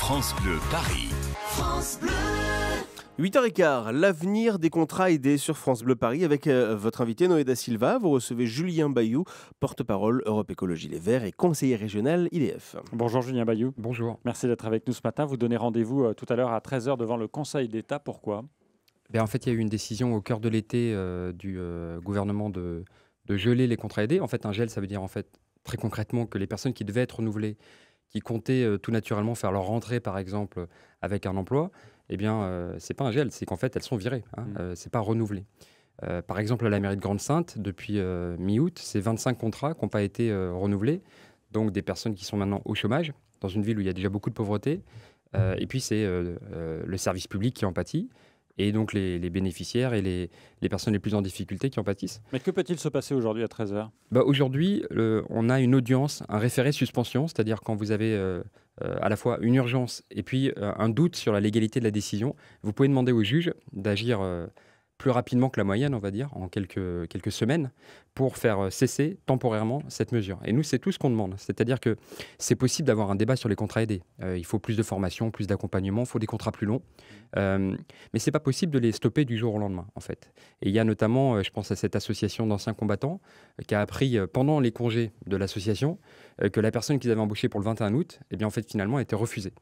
France Bleu Paris. France Bleu. 8h15, l'avenir des contrats aidés sur France Bleu Paris avec votre invité Noé da Silva. Vous recevez Julien Bayou, porte-parole Europe Écologie Les Verts et conseiller régional IDF. Bonjour Julien Bayou. Bonjour. Merci d'être avec nous ce matin. Vous donnez rendez-vous tout à l'heure à 13h devant le Conseil d'État. Pourquoi ? En fait, il y a eu une décision au cœur de l'été du gouvernement de geler les contrats aidés. En fait, un gel, ça veut dire très concrètement que les personnes qui devaient être renouvelées, qui comptaient tout naturellement faire leur rentrée, par exemple, avec un emploi, c'est pas un gel, c'est qu'en fait, elles sont virées. C'est pas renouvelé. Par exemple, à la mairie de Grande-Synthe, depuis mi-août, c'est 25 contrats qui n'ont pas été renouvelés. Donc, des personnes qui sont maintenant au chômage, dans une ville où il y a déjà beaucoup de pauvreté. Et puis, c'est le service public qui en pâtit. Et donc les bénéficiaires et les personnes les plus en difficulté qui en pâtissent. Mais que peut-il se passer aujourd'hui à 13h ? Aujourd'hui, on a une audience, un référé suspension, c'est-à-dire quand vous avez à la fois une urgence et puis un doute sur la légalité de la décision, vous pouvez demander au juge d'agir plus rapidement que la moyenne, on va dire, en quelques semaines, pour faire cesser temporairement cette mesure. Et nous, c'est tout ce qu'on demande. C'est-à-dire que c'est possible d'avoir un débat sur les contrats aidés. Il faut plus de formation, plus d'accompagnement, il faut des contrats plus longs. Mais ce n'est pas possible de les stopper du jour au lendemain, en fait. Et il y a notamment, je pense à cette association d'anciens combattants, qui a appris pendant les congés de l'association que la personne qu'ils avaient embauchée pour le 21 août, finalement, a été refusée.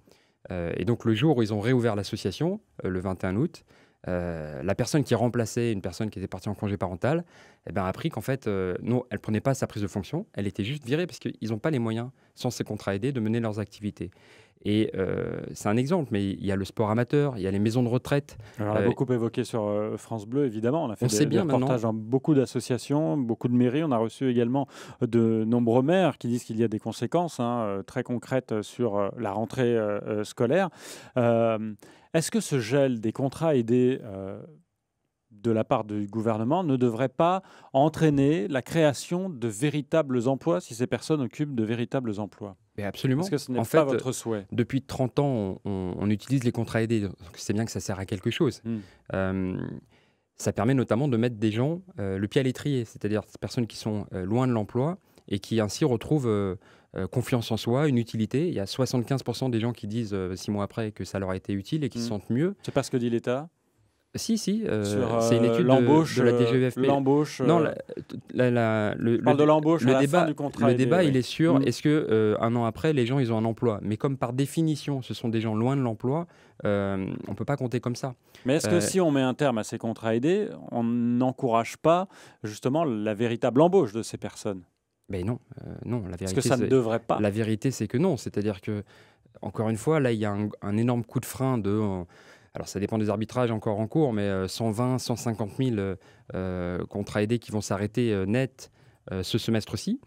Et donc, le jour où ils ont réouvert l'association, le 21 août, la personne qui remplaçait une personne qui était partie en congé parental a appris qu'en fait, non, elle ne prenait pas sa prise de fonction, elle était juste virée parce qu'ils n'ont pas les moyens, sans ces contrats aidés, de mener leurs activités. Et c'est un exemple, mais il y a le sport amateur, il y a les maisons de retraite. Alors, on a beaucoup évoqué sur France Bleu, évidemment. On a fait des reportages dans beaucoup d'associations, beaucoup de mairies. On a reçu également de nombreux maires qui disent qu'il y a des conséquences très concrètes sur la rentrée scolaire. Est-ce que ce gel des contrats aidés de la part du gouvernement ne devrait pas entraîner la création de véritables emplois si ces personnes occupent de véritables emplois ? Mais absolument. Parce que ce n'est pas votre souhait. Depuis 30 ans, on utilise les contrats aidés. Donc c'est bien que ça sert à quelque chose. Ça permet notamment de mettre des gens le pied à l'étrier, c'est-à-dire des personnes qui sont loin de l'emploi et qui ainsi retrouvent confiance en soi, une utilité. Il y a 75% des gens qui disent 6 mois après que ça leur a été utile et qui se sentent mieux. C'est pas ce que dit l'État ? Si, c'est une étude de la DGEFP. L'embauche. Non, parle de l'embauche à la fin du contrat. Le débat, il est sur est-ce que un an après, les gens, ils ont un emploi. Mais comme par définition, ce sont des gens loin de l'emploi, on ne peut pas compter comme ça. Mais est-ce que si on met un terme à ces contrats aidés, on n'encourage pas justement la véritable embauche de ces personnes ? Ben non, non. La vérité, est-ce que ça ne devrait pas ? La vérité, c'est que non. C'est-à-dire que, encore une fois, là, il y a un énorme coup de frein de... Alors, ça dépend des arbitrages encore en cours, mais 120, 150 000 contrats aidés qui vont s'arrêter net ce semestre-ci.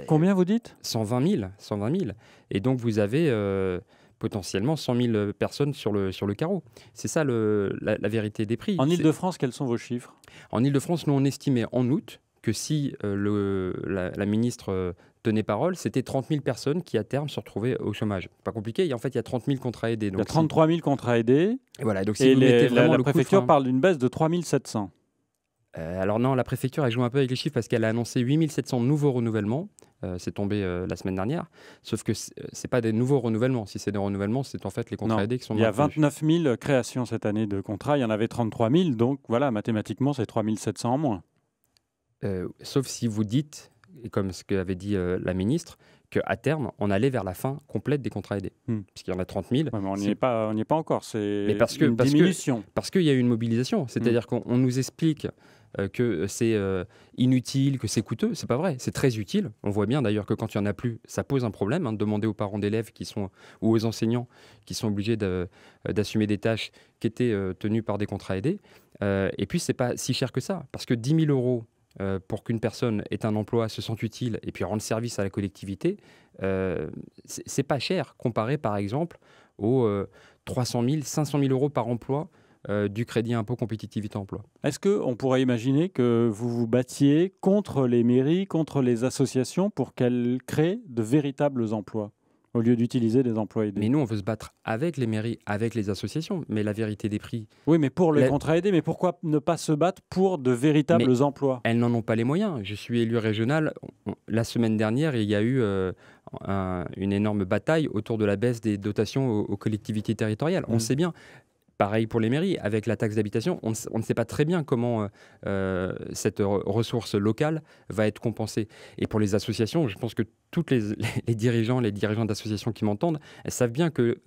Combien vous dites ? 120 000. Et donc, vous avez potentiellement 100 000 personnes sur le carreau. C'est ça la vérité des prix. En Ile-de-France, quels sont vos chiffres ? En Ile-de-France, nous, on estimait en août que si la ministre tenait parole, c'était 30 000 personnes qui, à terme, se retrouvaient au chômage. Pas compliqué, en fait, il y a 30 000 contrats aidés. Donc il y a 33 000 contrats aidés. Et voilà, donc si vous mettez vraiment la préfecture parle d'une baisse de 3 700. Alors non, la préfecture a joué un peu avec les chiffres parce qu'elle a annoncé 8 700 nouveaux renouvellements. C'est tombé la semaine dernière. Sauf que ce n'est pas des nouveaux renouvellements. Si c'est des renouvellements, c'est en fait les contrats aidés qui sont... Il y a 29 000 créations cette année de contrats. Il y en avait 33 000. Donc voilà, mathématiquement, c'est 3 700 en moins. Sauf si vous dites, et comme ce qu'avait dit la ministre, qu'à terme, on allait vers la fin complète des contrats aidés. Puisqu'il y en a 30 000. Ouais, mais on n'y est pas encore. C'est une diminution. Parce qu'il y a eu une mobilisation. C'est-à-dire qu'on nous explique que c'est inutile, que c'est coûteux. C'est pas vrai. C'est très utile. On voit bien d'ailleurs que quand il n'y en a plus, ça pose un problème. De demander aux parents d'élèves ou aux enseignants qui sont obligés d'assumer des tâches qui étaient tenues par des contrats aidés. Et puis, c'est pas si cher que ça. Parce que 10 000 € pour qu'une personne ait un emploi, se sente utile et puis rendre service à la collectivité, c'est pas cher comparé par exemple aux 300 000, 500 000 € par emploi du crédit impôt compétitivité emploi. Est-ce qu'on pourrait imaginer que vous vous battiez contre les mairies, contre les associations pour qu'elles créent de véritables emplois ? au lieu d'utiliser des emplois aidés. Mais nous, on veut se battre avec les mairies, avec les associations. Mais la vérité des prix... Oui, mais pour les contrats aidés, mais pourquoi ne pas se battre pour de véritables emplois? Elles n'en ont pas les moyens. Je suis élu régional. La semaine dernière, il y a eu une énorme bataille autour de la baisse des dotations aux collectivités territoriales. On sait bien. Pareil pour les mairies, avec la taxe d'habitation, on ne sait pas très bien comment cette ressource locale va être compensée. Et pour les associations, je pense que toutes les dirigeants d'associations qui m'entendent, elles savent bien que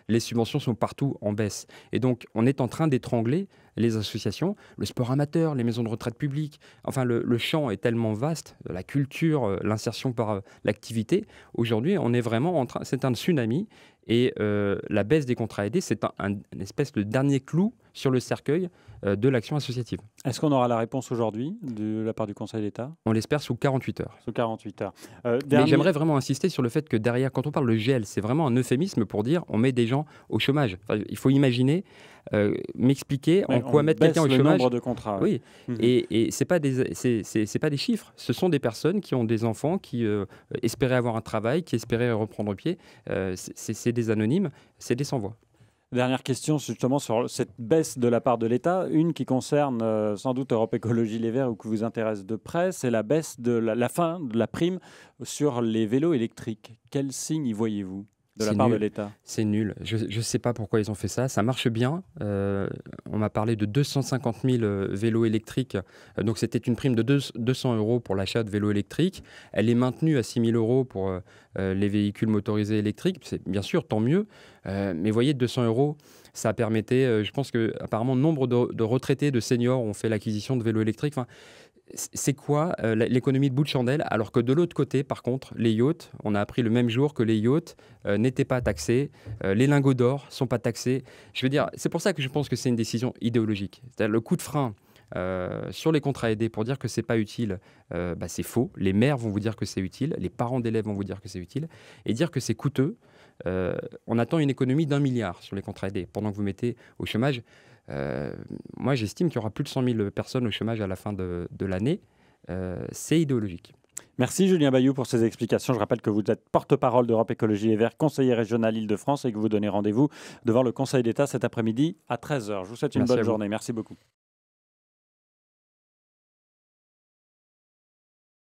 les subventions sont partout en baisse. Et donc, on est en train d'étrangler les associations, le sport amateur, les maisons de retraite publiques. Enfin, le champ est tellement vaste, la culture, l'insertion par l'activité. Aujourd'hui, on est vraiment en train... C'est un tsunami. Et la baisse des contrats aidés, c'est une espèce de dernier clou sur le cercueil de l'action associative. Est-ce qu'on aura la réponse aujourd'hui de la part du Conseil d'État? On l'espère sous 48 heures. Sous 48 heures. Mais j'aimerais vraiment insister sur le fait que derrière, quand on parle de gel, c'est vraiment un euphémisme pour dire on met des gens au chômage. Enfin, il faut imaginer, m'expliquer en quoi mettre quelqu'un au chômage. Nombre de contrats. Oui, et c'est pas des chiffres. Ce sont des personnes qui ont des enfants, qui espéraient avoir un travail, qui espéraient reprendre pied. C'est des anonymes, c'est des sans-voix. Dernière question justement sur cette baisse de la part de l'État, une qui concerne sans doute Europe Écologie Les Verts ou qui vous intéresse de près, c'est la baisse de la fin de la prime sur les vélos électriques. Quel signe y voyez-vous de la part de l'État? C'est nul. Je ne sais pas pourquoi ils ont fait ça. Ça marche bien. On m'a parlé de 250 000 vélos électriques. Donc, c'était une prime de 200 € pour l'achat de vélos électriques. Elle est maintenue à 6 000 € pour les véhicules motorisés électriques. C'est bien sûr, tant mieux. Mais voyez, 200 €, ça permettait... je pense qu'apparemment, nombre de retraités, de seniors ont fait l'acquisition de vélos électriques. Enfin, c'est quoi l'économie de bout de chandelle, alors que de l'autre côté, par contre, les yachts, on a appris le même jour que les yachts n'étaient pas taxés, les lingots d'or ne sont pas taxés. Je veux dire, c'est pour ça que je pense que c'est une décision idéologique. C'est-à-dire le coup de frein sur les contrats aidés pour dire que c'est pas utile, c'est faux. Les maires vont vous dire que c'est utile, les parents d'élèves vont vous dire que c'est utile, et dire que c'est coûteux. On attend une économie d'1 milliard sur les contrats aidés pendant que vous mettez au chômage. Moi, j'estime qu'il y aura plus de 100 000 personnes au chômage à la fin de l'année. C'est idéologique. Merci Julien Bayou pour ces explications. Je rappelle que vous êtes porte-parole d'Europe Écologie Les Verts, conseiller régional Île-de-France et que vous donnez rendez-vous devant le Conseil d'État cet après-midi à 13 h. Je vous souhaite une bonne journée. Merci beaucoup.